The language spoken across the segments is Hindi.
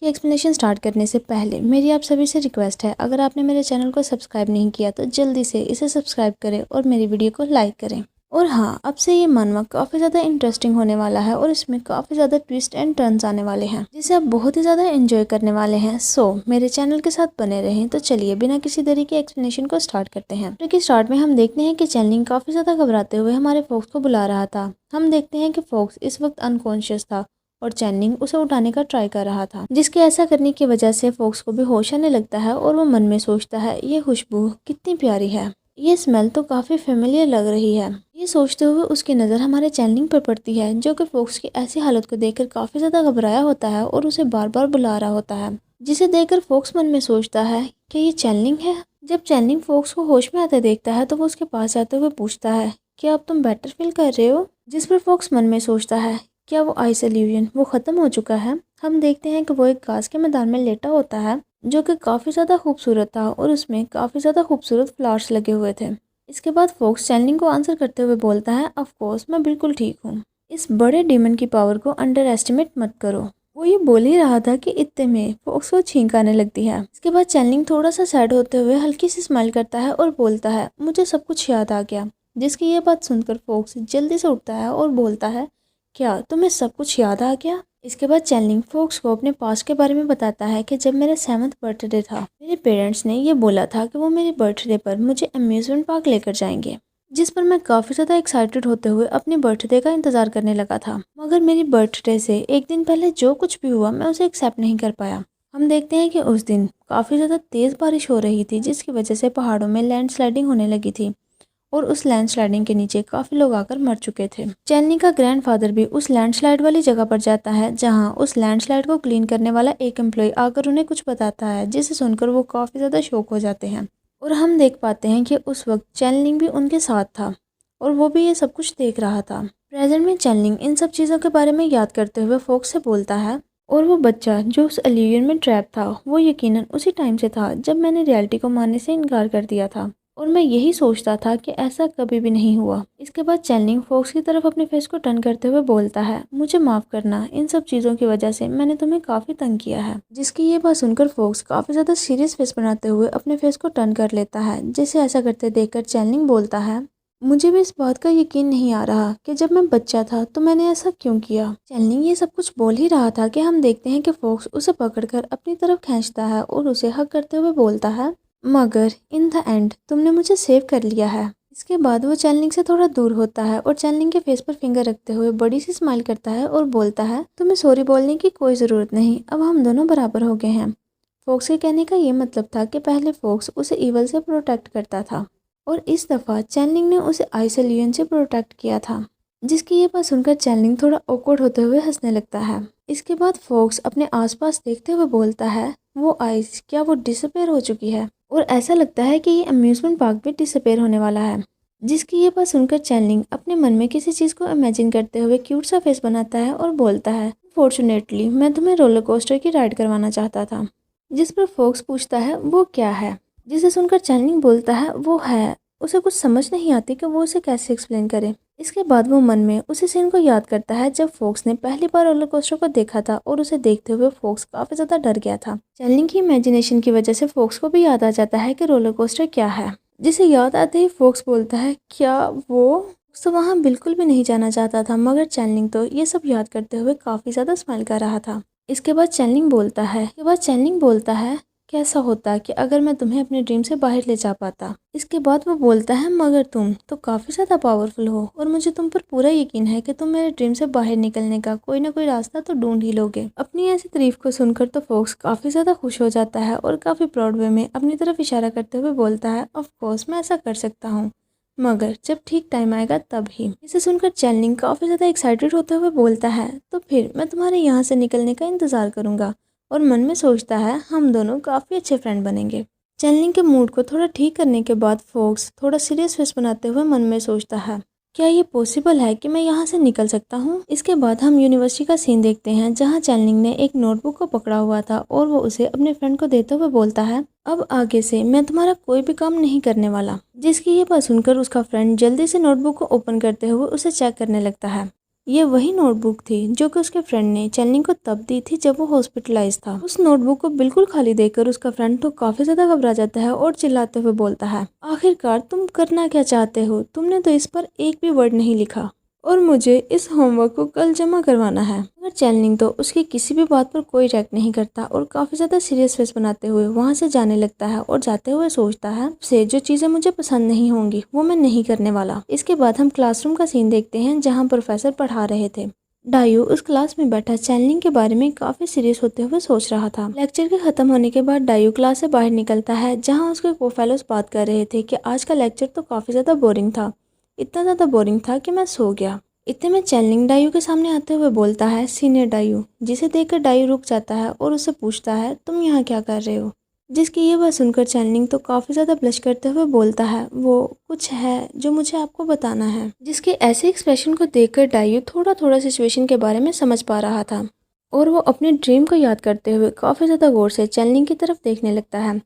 कि एक्सप्लेनेशन स्टार्ट करने से पहले मेरी आप सभी से रिक्वेस्ट है, अगर आपने मेरे चैनल को सब्सक्राइब नहीं किया तो जल्दी से इसे सब्सक्राइब करें और मेरी वीडियो को लाइक करें। और हाँ, अब से ये मनवा काफ़ी ज़्यादा इंटरेस्टिंग होने वाला है और इसमें काफ़ी ज़्यादा ट्विस्ट एंड टर्न्स आने वाले हैं जिसे आप बहुत ही ज़्यादा एंजॉय करने वाले हैं। सो मेरे चैनल के साथ बने रहें। तो चलिए बिना किसी देरी के एक्सप्लेनेशन को स्टार्ट करते हैं। क्योंकि स्टार्ट में हम देखते हैं कि चैनलिंग काफ़ी ज़्यादा घबराते हुए हमारे फोक्स को बुला रहा था। हम देखते हैं कि फोक्स इस वक्त अनकॉन्शियस था और चैनलिंग उसे उठाने का ट्राई कर रहा था, जिसके ऐसा करने की वजह से फोक्स को भी होश आने लगता है और वो मन में सोचता है, ये खुशबू कितनी प्यारी है, ये स्मेल तो काफ़ी फेमिलियर लग रही है। ये सोचते हुए उसकी नज़र हमारे चैनलिंग पर पड़ती है, जो कि फोक्स की ऐसी हालत को देखकर काफ़ी ज़्यादा घबराया होता है और उसे बार बार बुला रहा होता है, जिसे देखकर फोक्स मन में सोचता है कि ये चैनलिंग है। जब चैनलिंग फोक्स को होश में आते देखता है तो वो उसके पास आते हुए पूछता है, क्या अब तुम बेटर फील कर रहे हो? जिस पर फोक्स मन में सोचता है, क्या वो आइसोल्यूशन वो ख़त्म हो चुका है? हम देखते हैं कि वो एक घास के मैदान में लेटा होता है, जो कि काफ़ी ज़्यादा खूबसूरत था और उसमें काफ़ी ज़्यादा खूबसूरत फ्लावर्स लगे हुए थे। इसके बाद फोक्स चैनलिंग को आंसर करते हुए बोलता है, ऑफ कोर्स मैं बिल्कुल ठीक हूँ। इस बड़े डीमन की पावर को अंडर एस्टिमेट मत करो। वो ये बोल ही रहा था कि इतने में फोक्स को छींक आने लगती है। इसके बाद चैनलिंग थोड़ा सा सैड होते हुए हल्की सी स्माइल करता है और बोलता है, मुझे सब कुछ याद आ गया। जिसकी ये बात सुनकर फोक्स जल्दी से उठता है और बोलता है, क्या तुम्हें सब कुछ याद आ गया? इसके बाद चैनलिंग फोक्स को अपने पास्ट के बारे में बताता है कि जब मेरा 7th बर्थडे था, मेरे पेरेंट्स ने ये बोला था कि वो मेरे बर्थडे पर मुझे अम्यूजमेंट पार्क लेकर जाएंगे, जिस पर मैं काफ़ी ज़्यादा एक्साइटेड होते हुए अपने बर्थडे का इंतज़ार करने लगा था। मगर मेरी बर्थडे से एक दिन पहले जो कुछ भी हुआ मैं उसे एक्सेप्ट नहीं कर पाया। हम देखते हैं कि उस दिन काफ़ी ज़्यादा तेज़ बारिश हो रही थी, जिसकी वजह से पहाड़ों में लैंडस्लाइडिंग होने लगी थी और उस लैंडस्लाइडिंग के नीचे काफ़ी लोग आकर मर चुके थे। चैनलिंग का ग्रैंडफादर भी उस लैंडस्लाइड वाली जगह पर जाता है, जहां उस लैंडस्लाइड को क्लीन करने वाला एक एम्प्लॉय आकर उन्हें कुछ बताता है, जिसे सुनकर वो काफ़ी ज़्यादा शॉक हो जाते हैं। और हम देख पाते हैं कि उस वक्त चैनलिंग भी उनके साथ था और वो भी ये सब कुछ देख रहा था। प्रेजेंट में चैनलिंग इन सब चीज़ों के बारे में याद करते हुए फोक्स से बोलता है, और वो बच्चा जो उस इल्यूजन में ट्रैप था वो यकीनन उसी टाइम से था जब मैंने रियलिटी को मानने से इनकार कर दिया था, और मैं यही सोचता था कि ऐसा कभी भी नहीं हुआ। इसके बाद चैनलिंग फोक्स की तरफ अपने फेस को टर्न करते हुए बोलता है, मुझे माफ़ करना, इन सब चीज़ों की वजह से मैंने तुम्हें काफ़ी तंग किया है। जिसकी ये बात सुनकर फोक्स काफ़ी ज़्यादा सीरियस फेस बनाते हुए अपने फेस को टर्न कर लेता है, जिसे ऐसा करते देखकर चैनलिंग बोलता है, मुझे भी इस बात का यकीन नहीं आ रहा कि जब मैं बच्चा था तो मैंने ऐसा क्यों किया। चैनलिंग ये सब कुछ बोल ही रहा था कि हम देखते हैं कि फोक्स उसे पकड़कर अपनी तरफ खींचता है और उसे हग करते हुए बोलता है, मगर इन द एंड तुमने मुझे सेव कर लिया है। इसके बाद वो चैनलिंग से थोड़ा दूर होता है और चैनलिंग के फेस पर फिंगर रखते हुए बड़ी सी स्माइल करता है और बोलता है, तुम्हें सॉरी बोलने की कोई ज़रूरत नहीं, अब हम दोनों बराबर हो गए हैं। फोक्स के कहने का ये मतलब था कि पहले फोक्स उसे ईवल से प्रोटेक्ट करता था और इस दफ़ा चैनलिंग ने उसे आइसोल्यूशन से प्रोटेक्ट किया था। जिसकी ये बात सुनकर चैनलिंग थोड़ा ऑकवर्ड होते हुए हंसने लगता है। इसके बाद फोक्स अपने आसपास देखते हुए बोलता है, वो आइस क्या वो डिसअपेयर हो चुकी है? और ऐसा लगता है कि ये अम्यूजमेंट पार्क भी डिसअपेयर होने वाला है। जिसकी ये बात सुनकर चैनलिंग अपने मन में किसी चीज़ को इमेजिन करते हुए क्यूट सा फेस बनाता है और बोलता है, फॉर्चुनेटली मैं तुम्हें रोलर कोस्टर की राइड करवाना चाहता था। जिस पर फोक्स पूछता है, वो क्या है? जिसे सुनकर चैनलिंग बोलता है, वो है, उसे कुछ समझ नहीं आती कि वो उसे कैसे एक्सप्लेन करे। इसके बाद वो मन में उसी सीन को याद करता है जब फोक्स ने पहली बार रोलर कोस्टर को देखा था और उसे देखते हुए फोक्स काफ़ी ज़्यादा डर गया था। चैनलिंग की इमेजिनेशन की वजह से फोक्स को भी याद आ जाता है कि रोलर कोस्टर क्या है, जिसे याद आते ही फोक्स बोलता है, क्या वो? तो वहाँ बिल्कुल भी नहीं जाना चाहता था, मगर चैनलिंग तो ये सब याद करते हुए काफ़ी ज़्यादा स्माइल कर रहा था। इसके बाद चैनलिंग बोलता है, कैसा होता कि अगर मैं तुम्हें अपने ड्रीम से बाहर ले जा पाता। इसके बाद वो बोलता है, मगर तुम तो काफ़ी ज़्यादा पावरफुल हो और मुझे तुम पर पूरा यकीन है कि तुम मेरे ड्रीम से बाहर निकलने का कोई ना कोई रास्ता तो ढूंढ ही लोगे। अपनी ऐसी तारीफ को सुनकर तो फोक्स काफ़ी ज़्यादा खुश हो जाता है और काफ़ी प्राउड वे में अपनी तरफ इशारा करते हुए बोलता है, ऑफ कोर्स मैं ऐसा कर सकता हूँ, मगर जब ठीक टाइम आएगा तब ही। इसे सुनकर चैनलिंग काफ़ी ज़्यादा एक्साइटेड होते हुए बोलता है, तो फिर मैं तुम्हारे यहाँ से निकलने का इंतज़ार करूँगा। और मन में सोचता है, हम दोनों काफ़ी अच्छे फ्रेंड बनेंगे। चैनलिंग के मूड को थोड़ा ठीक करने के बाद फोक्स थोड़ा सीरियस फेस बनाते हुए मन में सोचता है, क्या ये पॉसिबल है कि मैं यहाँ से निकल सकता हूँ? इसके बाद हम यूनिवर्सिटी का सीन देखते हैं, जहाँ चैनलिंग ने एक नोटबुक को पकड़ा हुआ था और वो उसे अपने फ्रेंड को देते हुए बोलता है, अब आगे से मैं तुम्हारा कोई भी काम नहीं करने वाला। जिसकी ये बात सुनकर उसका फ्रेंड जल्दी से नोटबुक को ओपन करते हुए उसे चेक करने लगता है। ये वही नोटबुक थी जो कि उसके फ्रेंड ने चैनलिंग को तब दी थी जब वो हॉस्पिटलाइज था। उस नोटबुक को बिल्कुल खाली देखकर उसका फ्रेंड तो काफी ज्यादा घबरा जाता है और चिल्लाते हुए बोलता है, आखिरकार तुम करना क्या चाहते हो? तुमने तो इस पर एक भी वर्ड नहीं लिखा और मुझे इस होमवर्क को कल जमा करवाना है। मगर चैनलिंग तो उसकी किसी भी बात पर कोई रिएक्ट नहीं करता और काफी ज्यादा सीरियस फेस बनाते हुए वहां से जाने लगता है और जाते हुए सोचता है, से जो चीजें मुझे पसंद नहीं होंगी वो मैं नहीं करने वाला। इसके बाद हम क्लासरूम का सीन देखते हैं जहाँ प्रोफेसर पढ़ा रहे थे। डायू उस क्लास में बैठा चैनलिंग के बारे में काफी सीरियस होते हुए सोच रहा था। लेक्चर के खत्म होने के बाद डायू क्लास से बाहर निकलता है जहाँ उसके को-फेलोज बात कर रहे थे कि आज का लेक्चर तो काफी ज्यादा बोरिंग था, इतना ज्यादा बोरिंग था कि मैं सो गया। इतने में चैनलिंग डायू के सामने आते हुए बोलता है, सीनियर डायू, जिसे देखकर डायू रुक जाता है और उससे पूछता है, तुम यहाँ क्या कर रहे हो? जिसकी ये बात सुनकर चैनलिंग तो काफ़ी ज़्यादा ब्लश करते हुए बोलता है, वो कुछ है जो मुझे आपको बताना है। जिसके ऐसे एक्सप्रेशन को देखकर डायू थोड़ा थोड़ा सिचुएशन के बारे में समझ पा रहा था और वो अपने ड्रीम को याद करते हुए काफ़ी ज़्यादा गौर से चैनलिंग की तरफ देखने लगता है।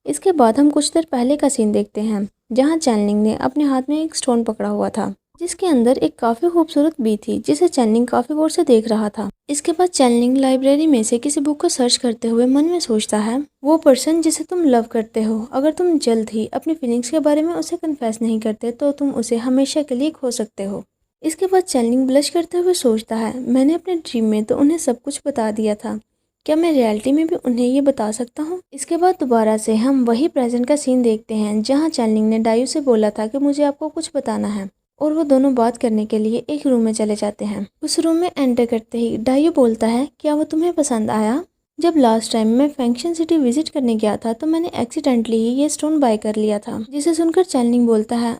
इसके बाद हम कुछ देर पहले का सीन देखते हैं जहाँ चैनलिंग ने अपने हाथ में एक स्टोन पकड़ा हुआ था जिसके अंदर एक काफी खूबसूरत बी थी जिसे चैनलिंग काफी गौर से देख रहा था। इसके बाद चैनलिंग लाइब्रेरी में से किसी बुक को सर्च करते हुए मन में सोचता है, वो पर्सन जिसे तुम लव करते हो, अगर तुम जल्द ही अपनी फीलिंग्स के बारे में उसे कन्फेस नहीं करते तो तुम उसे हमेशा के लिए खो सकते हो। इसके बाद चैनलिंग ब्लश करते हुए सोचता है, मैंने अपने ड्रीम में तो उन्हें सब कुछ बता दिया था, क्या मैं रियलिटी में भी उन्हें ये बता सकता हूँ? इसके बाद दोबारा से हम वही प्रेजेंट का सीन देखते हैं जहाँ चैनलिंग ने डायू से बोला था कि मुझे आपको कुछ बताना है और वो दोनों बात करने के लिए एक रूम में चले जाते हैं। उस रूम में एंटर करते ही डायू बोलता है, क्या वो तुम्हें पसंद आया? जब लास्ट टाइम मैं फैंक्शन सिटी विजिट करने गया था तो मैंने एक्सीडेंटली ही ये स्टोन बाय कर लिया था। जिसे सुनकर चैनलिंग बोलता है,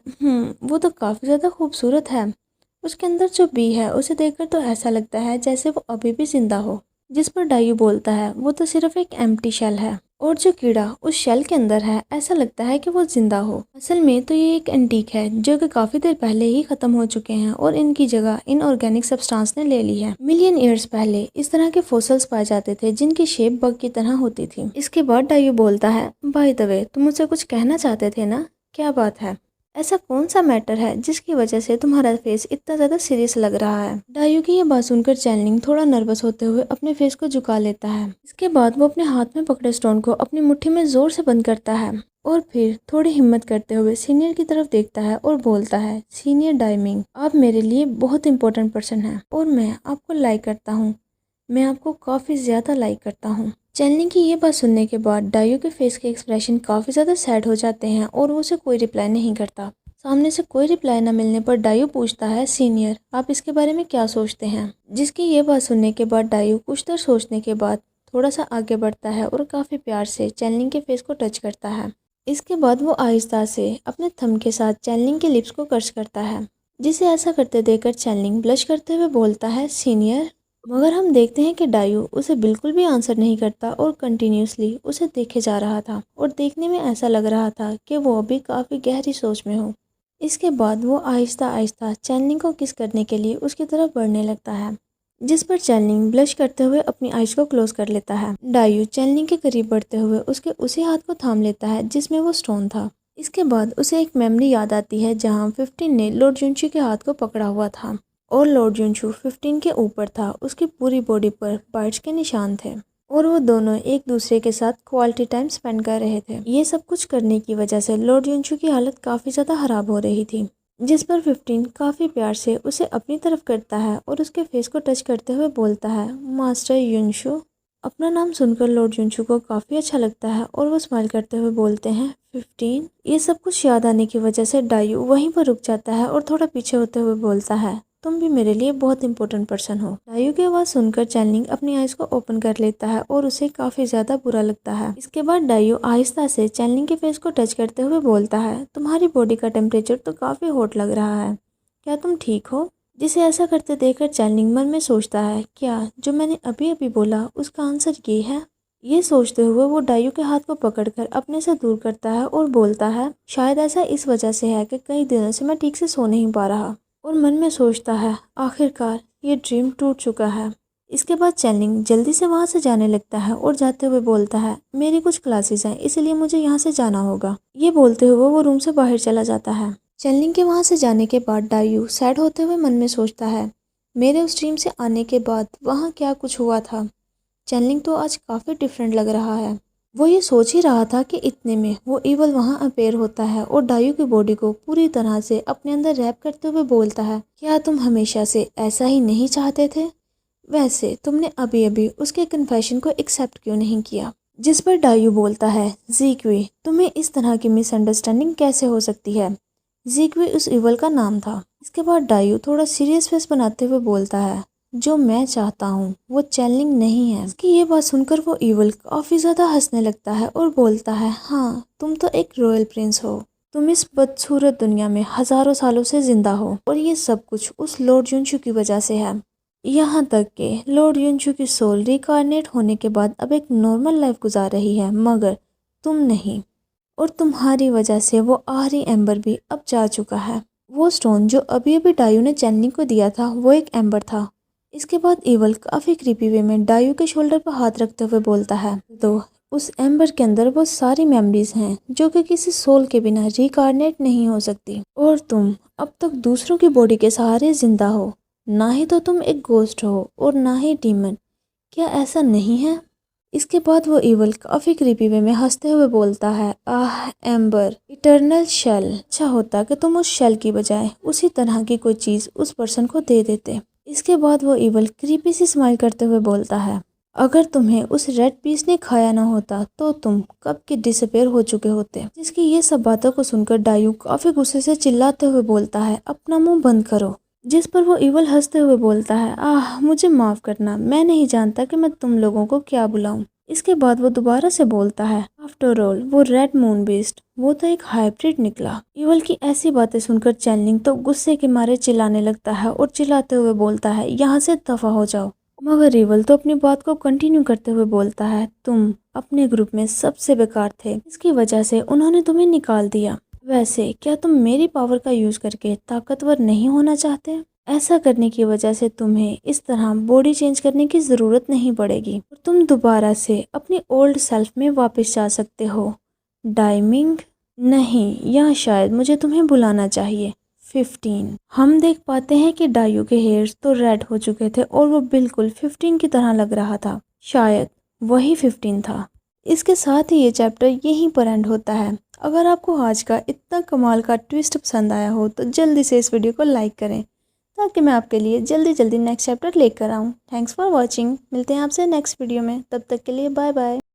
वो तो काफी ज्यादा खूबसूरत है। उसके अंदर जो बी है उसे देखकर तो ऐसा लगता है जैसे वो अभी भी जिंदा हो। जिस पर डायू बोलता है, वो तो सिर्फ एक एम्प्टी शेल है और जो कीड़ा उस शेल के अंदर है ऐसा लगता है कि वो जिंदा हो। असल में तो ये एक एंटीक है जो कि काफी देर पहले ही खत्म हो चुके हैं और इनकी जगह इनऑर्गेनिक सब्सटेंस ने ले ली है। मिलियन ईयर्स पहले इस तरह के फॉसिल्स पाए जाते थे जिनकी शेप बग की तरह होती थी। इसके बाद डायू बोलता है, बाय द वे, तुम मुझसे कुछ कहना चाहते थे ना, क्या बात है? ऐसा कौन सा मैटर है जिसकी वजह से तुम्हारा फेस इतना ज्यादा सीरियस लग रहा है? डायू की ये बात सुनकर चैनलिंग थोड़ा नर्वस होते हुए अपने फेस को झुका लेता है। इसके बाद वो अपने हाथ में पकड़े स्टोन को अपनी मुट्ठी में जोर से बंद करता है और फिर थोड़ी हिम्मत करते हुए सीनियर की तरफ देखता है और बोलता है, सीनियर डायमिंग, आप मेरे लिए बहुत इंपॉर्टेंट पर्सन है और मैं आपको लाइक करता हूँ। मैं आपको काफ़ी ज़्यादा लाइक करता हूँ। चैनलिंग की ये बात सुनने के बाद डायू के फेस के एक्सप्रेशन काफ़ी ज़्यादा सैड हो जाते हैं और वो उसे कोई रिप्लाई नहीं करता। सामने से कोई रिप्लाई न मिलने पर डायू पूछता है, सीनियर, आप इसके बारे में क्या सोचते हैं? जिसकी ये बात सुनने के बाद डायू कुछ देर सोचने के बाद थोड़ा सा आगे बढ़ता है और काफ़ी प्यार से चैनलिंग के फेस को टच करता है। इसके बाद वो आहिस्ता से अपने थंब के साथ चैनलिंग के लिप्स को कर्च करता है। जिसे ऐसा करते देखकर चैनलिंग ब्लश करते हुए बोलता है, सीनियर। मगर हम देखते हैं कि डायू उसे बिल्कुल भी आंसर नहीं करता और कंटिन्यूसली उसे देखे जा रहा था और देखने में ऐसा लग रहा था कि वो अभी काफ़ी गहरी सोच में हो। इसके बाद वो आहिस्ता आहिस्ता चैनलिंग को किस करने के लिए उसकी तरफ बढ़ने लगता है, जिस पर चैनलिंग ब्लश करते हुए अपनी आइज को क्लोज कर लेता है। डायू चैनलिंग के करीब बढ़ते हुए उसके उसी हाथ को थाम लेता है जिसमें वो स्टोन था। इसके बाद उसे एक मेमोरी याद आती है जहाँ 15 ने लॉर्ड जुनशू के हाथ को पकड़ा हुआ था और लॉर्ड जुनशू 15 के ऊपर था। उसकी पूरी बॉडी पर बाइट्स के निशान थे और वो दोनों एक दूसरे के साथ क्वालिटी टाइम स्पेंड कर रहे थे। ये सब कुछ करने की वजह से लॉर्ड जुनशू की हालत काफ़ी ज़्यादा खराब हो रही थी, जिस पर 15 काफ़ी प्यार से उसे अपनी तरफ करता है और उसके फेस को टच करते हुए बोलता है, मास्टर युनशू। अपना नाम सुनकर लॉर्ड जुनशू को काफ़ी अच्छा लगता है और वो स्माइल करते हुए बोलते हैं, 15। ये सब कुछ याद आने की वजह से डायू वहीं पर रुक जाता है और थोड़ा पीछे होते हुए बोलता है, तुम भी मेरे लिए बहुत इंपॉर्टेंट पर्सन हो। डायू की आवाज़ सुनकर चैनलिंग अपनी आइज को ओपन कर लेता है और उसे काफ़ी ज़्यादा बुरा लगता है। इसके बाद डायू आहिस्ता से चैनलिंग के फेस को टच करते हुए बोलता है, तुम्हारी बॉडी का टेम्परेचर तो काफ़ी हॉट लग रहा है, क्या तुम ठीक हो? जिसे ऐसा करते देखकर चैनलिंग मन में सोचता है, क्या जो मैंने अभी अभी बोला उसका आंसर ये है? ये सोचते हुए वो डायू के हाथ को पकड़कर अपने से दूर करता है और बोलता है, शायद ऐसा इस वजह से है कि कई दिनों से मैं ठीक से सो नहीं पा रहा। और मन में सोचता है, आखिरकार ये ड्रीम टूट चुका है। इसके बाद चैनलिंग जल्दी से वहाँ से जाने लगता है और जाते हुए बोलता है, मेरी कुछ क्लासेस हैं इसलिए मुझे यहाँ से जाना होगा। ये बोलते हुए वो रूम से बाहर चला जाता है। चैनलिंग के वहाँ से जाने के बाद डायू सैड होते हुए मन में सोचता है, मेरे उस ड्रीम से आने के बाद वहाँ क्या कुछ हुआ था। चैनलिंग तो आज काफ़ी डिफरेंट लग रहा है। वो ये सोच ही रहा था कि इतने में वो ईवल वहाँ अपेयर होता है और डायू की बॉडी को पूरी तरह से अपने अंदर रैप करते हुए बोलता है, क्या तुम हमेशा से ऐसा ही नहीं चाहते थे? वैसे तुमने अभी अभी उसके कन्फेशन को एक्सेप्ट क्यों नहीं किया? जिस पर डायू बोलता है, ज़ीक्वी, तुम्हें इस तरह की मिसअंडरस्टैंडिंग कैसे हो सकती है? ज़ीक्वी उस ईवल का नाम था। इसके बाद डायू थोड़ा सीरियस फेस बनाते हुए बोलता है, जो मैं चाहता हूँ वो चैनलिंग नहीं है। इसकी ये बात सुनकर वो ईवल काफ़ी ज़्यादा हंसने लगता है और बोलता है, हाँ तुम तो एक रॉयल प्रिंस हो, तुम इस बदसूरत दुनिया में हज़ारों सालों से जिंदा हो और ये सब कुछ उस लॉर्ड युनचू की वजह से है। यहाँ तक कि लॉर्ड युनचू की सोल रिकार्नेट होने के बाद अब एक नॉर्मल लाइफ गुजार रही है, मगर तुम नहीं, और तुम्हारी वजह से वो आखिरी एम्बर भी अब जा चुका है। वो स्टोन जो अभी अभी डायू ने चैनलिंग को दिया था वो एक एम्बर था। इसके बाद ईवल काफ़ी क्रीपी वे में डायू के शोल्डर पर हाथ रखते हुए बोलता है, तो उस एम्बर के अंदर वो सारी मेमोरीज हैं जो कि किसी सोल के बिना रिकार्नेट नहीं हो सकती, और तुम अब तक दूसरों की बॉडी के सहारे जिंदा हो। ना ही तो तुम एक गोस्ट हो और ना ही डीमन, क्या ऐसा नहीं है? इसके बाद वो ईवल काफ़ी क्रीपी वे में हंसते हुए बोलता है, आह एम्बर, इटर्नल शेल, अच्छा होता कि तुम उस शेल की बजाय उसी तरह की कोई चीज़ उस पर्सन को दे देते। इसके बाद वो ईवल क्रीपी सी स्माइल करते हुए बोलता है, अगर तुम्हें उस रेड पीस ने खाया ना होता तो तुम कब के डिसअपेयर हो चुके होते। जिसकी ये सब बातों को सुनकर डायू काफ़ी गुस्से से चिल्लाते हुए बोलता है, अपना मुंह बंद करो। जिस पर वो ईवल हंसते हुए बोलता है, आह मुझे माफ़ करना, मैं नहीं जानता कि मैं तुम लोगों को क्या बुलाऊं। इसके बाद वो दोबारा से बोलता है, आफ्टर ऑल वो रेड मून बीस्ट वो तो एक हाइब्रिड निकला। ईवल की ऐसी बातें सुनकर चैनलिंग तो गुस्से के मारे चिल्लाने लगता है और चिल्लाते हुए बोलता है, यहाँ से दफा हो जाओ। मगर ईवल तो अपनी बात को कंटिन्यू करते हुए बोलता है, तुम अपने ग्रुप में सबसे बेकार थे, इसकी वजह से उन्होंने तुम्हें निकाल दिया। वैसे क्या तुम मेरी पावर का यूज करके ताकतवर नहीं होना चाहते? ऐसा करने की वजह से तुम्हें इस तरह बॉडी चेंज करने की ज़रूरत नहीं पड़ेगी और तुम दोबारा से अपनी ओल्ड सेल्फ में वापस जा सकते हो। डाइमिंग नहीं, या शायद मुझे तुम्हें बुलाना चाहिए 15। हम देख पाते हैं कि डायू के हेयर्स तो रेड हो चुके थे और वो बिल्कुल 15 की तरह लग रहा था। शायद वही 15 था। इसके साथ ही ये चैप्टर यहीं पर एंड होता है। अगर आपको आज का इतना कमाल का ट्विस्ट पसंद आया हो तो जल्दी से इस वीडियो को लाइक करें ताकि मैं आपके लिए जल्दी जल्दी नेक्स्ट चैप्टर लेकर आऊँ। Thanks for watching. मिलते हैं आपसे नेक्स्ट वीडियो में, तब तक के लिए बाय बाय।